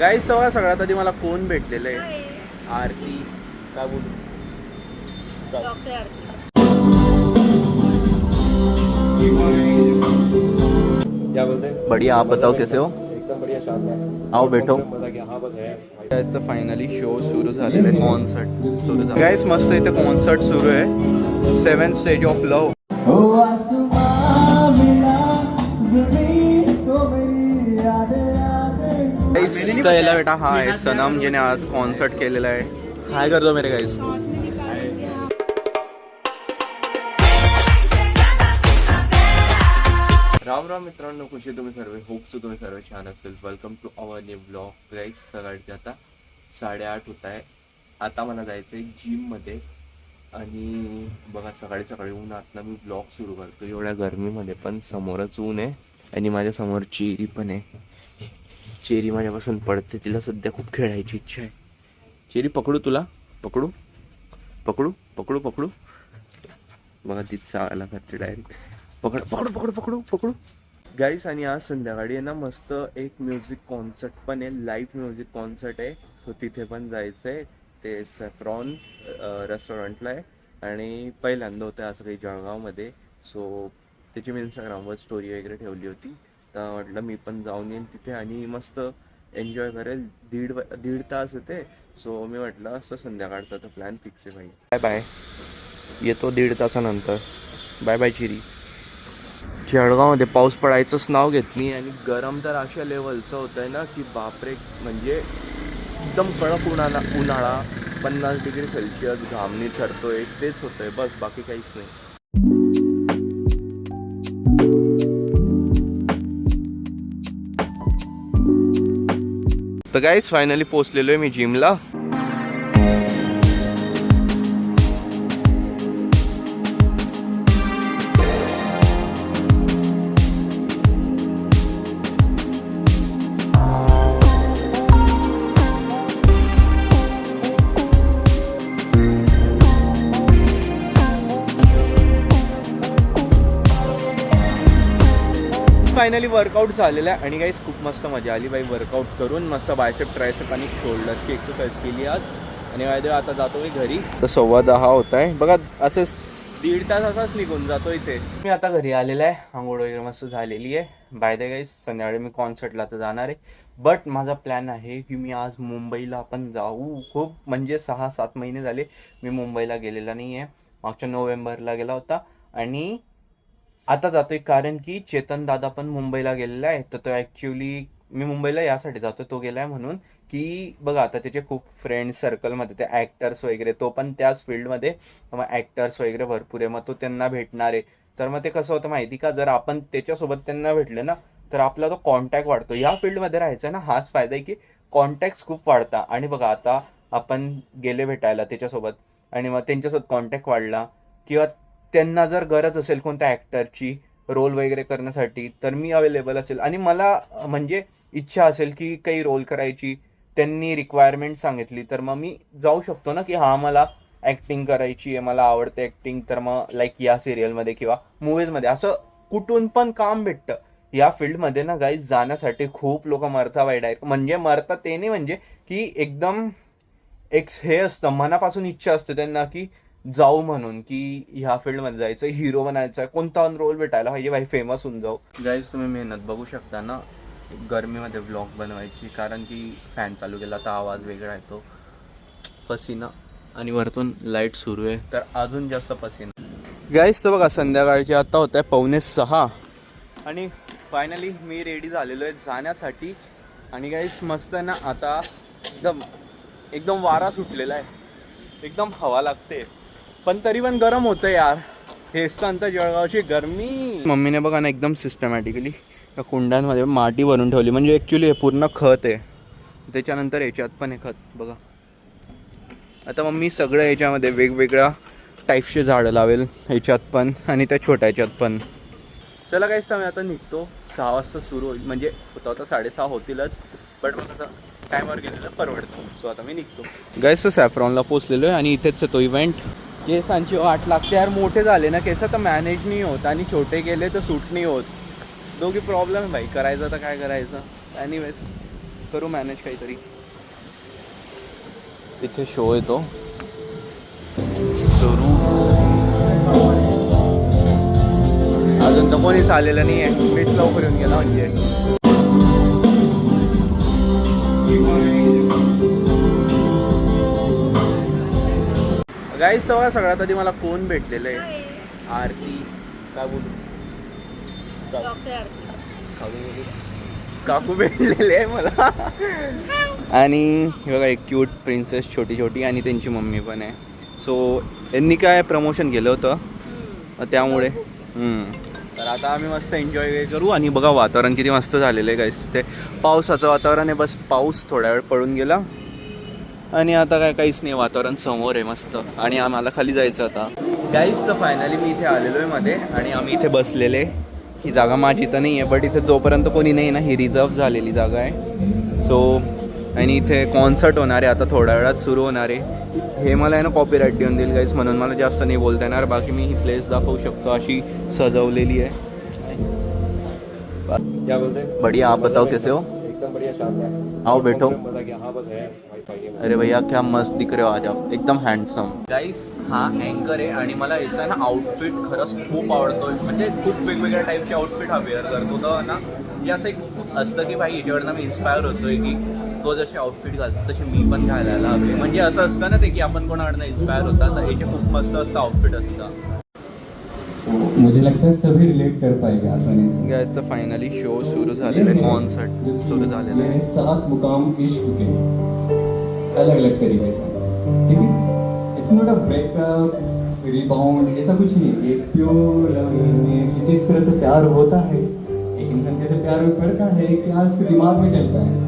गाईस तेव्हा सगळ्यात आधी मला कोण भेटलेलं आहे? आरती. काय बोलू? डॉक्टर आरती. क्या बोलते हैं? बढ़िया, आप बताओ कैसे हो? एकदम बढ़िया, शानदार. आओ बैठो. मजा किया. हाँ बस है. गाइस तर फायनली शो सुरू झालेला आहे. कॉन्सर्ट सुरू झाला. गाइस मस्त इथे कॉन्सर्ट सुरू आहे. 7th stage of love. Guys बेटा हा आहे सनम जिने आज कॉन्सर्ट केलेला आहे. हाय करतो मेरे गाइस. राम राम मित्रांनो, कसे तुम्ही सर्व? होप तुम्ही सर्व छान असतील. Welcome to our new blog. Guys सकाळचे आता 8:30 होत आहे. आता मला जायचं आहे जिममध्ये. आणि बघा सकाळी सकाळी उन्हातनं मी ब्लॉग सुरू करतो एवढ्या गरमीमध्ये, पण समोरच ऊन आहे आणि माझ्या समोर चेरी पण आहे. चेरी माझ्यापासून पडते, तिला सध्या खूप खेळायची इच्छा आहे. चेरी पकडू तुला? पकडू पकडू पकडू पकडू बघा ती चावायला करते डायरेक्ट. पकड पकडू पकडू पकडू पकडू गाईस. आणि आज संध्याकाळी आहे ना मस्त एक म्युझिक कॉन्सर्ट पण आहे, लाईव्ह म्युझिक कॉन्सर्ट आहे. सो तिथे पण जायचं आहे. ते सॅफ्रॉन रेस्टॉरंटला आहे आणि पहिल्यांदा होतं असं काही जळगावमध्ये. सो त्याची मी इंस्टाग्रामवर स्टोरी वगैरे ठेवली होती, तर म्हटलं मी पण जाऊन येईन तिथे आणि मस्त एन्जॉय करेल. दीड तास होते. सो मी म्हटलं असं संध्याकाळचा तर प्लॅन फिक्स आहे भाई. Bye bye. येतो 1.5 तासानंतर. बाय बाय चिरी. जळगावमध्ये पाऊस पडायचंच नाव घेत नाही आणि गरम तर अशा लेवलचं होत आहे ना की बापरे, म्हणजे एकदम कडक उन्हाळा 50 डिग्री सेल्सिअस घामणी चढतोय, तेच होतंय बस, बाकी काहीच नाही. तर गाईस फायनली पोहोचलेलो आहे मी जिमला. फायनली वर्कआउट झालेलं आहे आणि गाईस खूप मस्त मजा आली बाई. वर्कआउट करून मस्त बायसेप ट्रायसेप आणि शोल्डरची एक्सरसाइज केली आज. आणि काय आता जातो मी घरी. तर 10:15 होत आहे बघा. असंच 1.5 तास असाच निघून जातो इथे. मी आता घरी आलेला आहे. आंघोळ वगैरे मस्त झालेली आहे. बाय द गाईस संध्याकाळी मी कॉन्सर्टला तर जाणार आहे, बट माझा प्लॅन आहे की मी आज मुंबईला आपण जाऊ. खूप म्हणजे 6-7 महिने झाले मी मुंबईला गेलेला नाही आहे. मागच्या नोव्हेंबरला गेला होता आणि आता जातोय कारण की चेतन दादा पण मुंबईला गेलेला आहे. तर तो ॲक्च्युली मी मुंबईला यासाठी जातो, तो गेला आहे म्हणून की बघा आता त्याचे खूप फ्रेंड्स सर्कलमध्ये ते ॲक्टर्स वगैरे, तो पण त्याच फील्डमध्ये, मग ॲक्टर्स वगैरे भरपूर आहे. मग तो त्यांना भेटणार आहे. तर मग ते कसं होतं माहिती का, जर आपण त्याच्यासोबत त्यांना भेटले ना तर आपला तो कॉन्टॅक्ट वाढतो. या फील्डमध्ये राहायचं ना हाच फायदा आहे की कॉन्टॅक्ट्स खूप वाढतात. आणि बघा आता आपण गेले भेटायला त्याच्यासोबत आणि मग त्यांच्यासोबत कॉन्टॅक्ट वाढला किंवा त्यांना जर गरज असेल कोणत्या ॲक्टरची रोल वगैरे करण्यासाठी तर मी अवेलेबल असेल. आणि मला म्हणजे इच्छा असेल की काही रोल करायची, त्यांनी रिक्वायरमेंट सांगितली तर मग मी जाऊ शकतो ना की हां मला ॲक्टिंग करायची आहे, मला आवडते ॲक्टिंग, तर मग लाईक या सिरियलमध्ये किंवा मूवीजमध्ये असं कुठून पण काम भेटतं. या फील्डमध्ये ना गाईज जाण्यासाठी खूप लोक मरता वाईट आहे. म्हणजे मरता ते नाही, म्हणजे की एकदम एक हे असतं, मनापासून इच्छा असते त्यांना की जाऊ म्हणून की ह्या फील्डमध्ये जायचं, हिरो बनायचं, कोणता रोल भेटायला पाहिजे भाई, फेमस होऊन जाऊ. गाईज तुम्ही मेहनत बघू शकता ना गरमीमध्ये ब्लॉग बनवायची, कारण की फॅन चालू केला तर आवाज वेगळा येतो, पसीना, आणि वरतून लाईट सुरू आहे तर अजून जास्त पसीना. गाईस तर बघा संध्याकाळची आता होत आहे 5:45 आणि फायनली मी रेडी झालेलो आहे जाण्यासाठी. आणि गाईस मस्त आहे ना आता एकदम वारा सुटलेला आहे, एकदम हवा लागते, पण तरी पण गरम होतं यार. हेच तर जळगावची गरमी. मम्मीने बघा ना एकदम सिस्टमॅटिकली त्या कुंड्यांमध्ये माती भरून ठेवली. म्हणजे ॲक्च्युली हे पूर्ण खत आहे. त्याच्यानंतर याच्यात पण हे खत बघा. आता मम्मी सगळं याच्यामध्ये वेगवेगळ्या टाईपचे झाडं लावेल, ह्याच्यात पण आणि त्या छोट्या ह्याच्यात पण. चला काहीच मी आता निघतो. 6 वाजता सुरू होईल, म्हणजे होता 6:30 होतीलच, बट मग असं टायमवर गेलेलं परवडतो. सो आता मी निघतो. गाईस तर सॅफ्रॉनला पोचलेलो आहे आणि इथेच तो इव्हेंट. केसांची वाट लागते यार. मोठे झाले ना केस तर मॅनेज नाही होत आणि छोटे गेले तर सूट नाही होत. दोघी प्रॉब्लेम आहे भाई. करायचं तर काय करायचं. एनिवेज करू मॅनेज काहीतरी. इथे शो येतो सुरू. अजून तर कोणीच आलेलं नाही आहे. मीच लवकर येऊन गेला म्हणजे. गाईस तेव्हा सगळ्यात आधी मला कोण भेटलेलं आहे? आरती. काय बोलू? डॉक्टर आरती. काकू भेटलेले आहे मला. आणि हे बघा एक क्यूट प्रिन्सेस छोटी छोटी आणि त्यांची मम्मी पण आहे. सो यांनी काय प्रमोशन केलं होतं त्यामुळे तर आता आम्ही मस्त एन्जॉय करू. आणि बघा वातावरण किती मस्त झालेलं आहे गाईस. ते पावसाचं वातावरण आहे. बस पाऊस थोड्या वेळ पडून गेला आणि आता काय काहीच नाही. वातावरण समोर आहे मस्त. आणि आम्हाला खाली जायचं आता गाईस. तर फायनली मी इथे आलेलो आहे मध्ये आणि आम्ही इथे बसलेले. ही जागा माझी तर नाही आहे बट इथे जोपर्यंत कोणी नाही ना ही रिझर्व झालेली जागा आहे. सो आणि इथे कॉन्सर्ट होणार आहे आता थोड्या वेळात सुरू होणार आहे. हे मला आहे ना कॉपीराईट देऊन देईल गाईस म्हणून मला जास्त नाही बोलता येणार. बाकी मी ही प्लेस दाखवू शकतो अशी सजवलेली आहे. क्या बोलते हैं? बढ़िया. आप बताओ कैसे हो? एकदम बढ़िया शानदार. आओ बैठो. मजा गया. हाँ बस है वाईफाई है. अरे भैया क्या मस्त दिख रहे हो आज आप. एकदम हँडसम. गाईस हा अँकर आहे आणि मला याचा ना आउटफिट खरंच खूप आवडतो. म्हणजे खूप वेगवेगळ्या टाईपचे आउटफिट हा वेअर करतो. तर ना म्हणजे असं एक खूप असतं की भाई याच्यावरनं मी इन्स्पायर होतोय की तो जसे आउटफिट घालतो तसे मी पण घालायला हवे. म्हणजे असं असतं ना ते की आपण कोणाकडनं इन्स्पायर होतात तर याचे खूप मस्त असतं आउटफिट असतं. मुझे लगता है सभी रिलेट कर पाएंगे आसानी से. गाईस तर फायनली शो सुरू झालेला आहे. कॉन्सर्ट सुरू झालेला आहे. 7 मुकाम इश्क के अलग अलग तरीके से. ठीक है. It's not a breakup rebound ऐसा कुछ नहीं. एक प्योर लव में कि जिस तरह से प्यार होता है एक इंसान कैसे प्यार में पड़ता है कि आज उसके दिमाग में चलता है.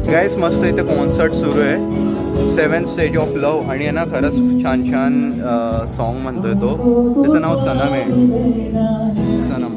गाईस मस्त इथे कॉन्सर्ट सुरू आहे. 7th स्टेज ऑफ लव आणि आहे ना खरंच छान छान सॉन्ग म्हणतोय तो. त्याचं नाव सनम आहे. सनम.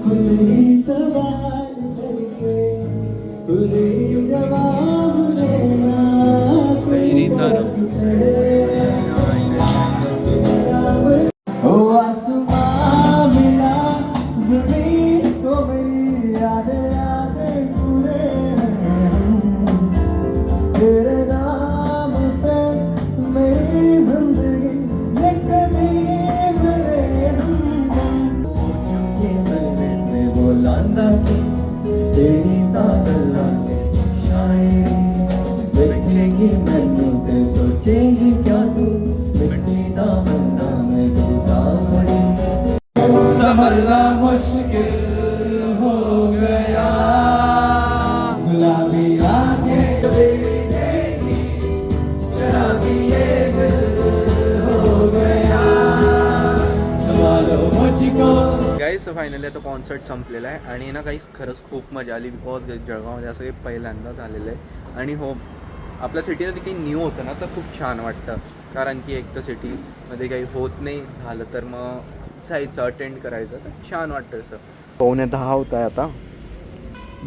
संभलना मुश्किल हो गया. गुलाबी आंखें देखी शराबी ये दिल हो गया. संभालो मुझको. गाईस फायनली आता कॉन्सर्ट संपलेला आहे आणि ना काहीच खरंच खूप मजा आली. बिकॉज जळगावमध्ये असं काही पहिल्यांदा झालेलं आहे. आणि हो आपल्या सिटीमध्ये काही न्यू होतं ना तर खूप छान वाटतं. कारण की एक तर सिटीमध्ये काही होत नाही झालं तर मग जायचं अटेंड करायचं तर छान वाटतं. असं 9:45 होत आहे आता.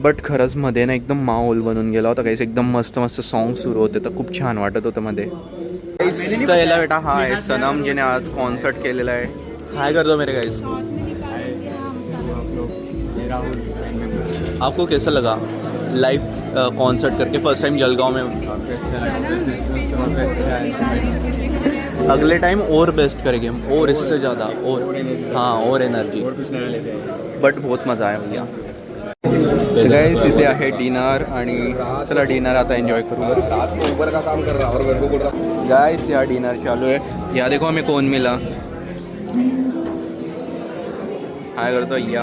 बट खरंच मध्ये ना एकदम माहोल बनून गेला होता. काहीच एकदम मस्त मस्त सॉन्ग सुरू होते तर खूप छान वाटत होतं मध्ये. याला बेटा हा आहे सनम जिने आज कॉन्सर्ट केलेला आहे. हाय कर दो मेरे गाइस. आपको कैसा लगा लाइव कॉन्सर्ट करके फर्स्ट टाइम जलगांव में? अगले टाइम और बेस्ट करेंगे हम और इससे ज़्यादा और हाँ और एनर्जी. बट बहुत मज़ा आया भैया. गाइस इथे आहे डिनर आणि चला डिनर आता एंजॉय करू. बस ऊपर का काम कर रहा और मेरे को बोल रहा. गाइस यहाँ डिनर चालू है. यहाँ देखो हमें कौन मिला. हाय करतो या.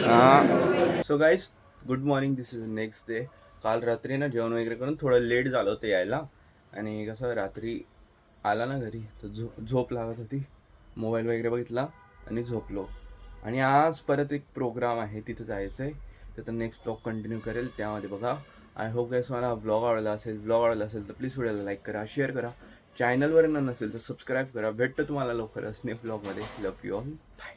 हां so guys good morning. This is next day. काल रात्री ना जेवण वगैरे करून थोडं लेट झालं होतं यायला. आणि कसं रात्री आला ना घरी तर झोप लागत होती. मोबाईल वगैरे बघितला आणि झोपलो. आणि आज परत एक प्रोग्राम आहे तिथं जायचं आहे. तर नेक्स्ट ब्लॉग कंटिन्यू करेल. त्यामध्ये बघा आय होप गाईस मला ब्लॉग आवडला असेल तर प्लीज व्हिडिओला लाईक करा, शेअर करा. चॅनलवर नसेल तर सबस्क्राईब करा. भेटतं तुम्हाला लवकरच नेक्स्ट ब्लॉगमध्ये. लव यू ऑल. बाय.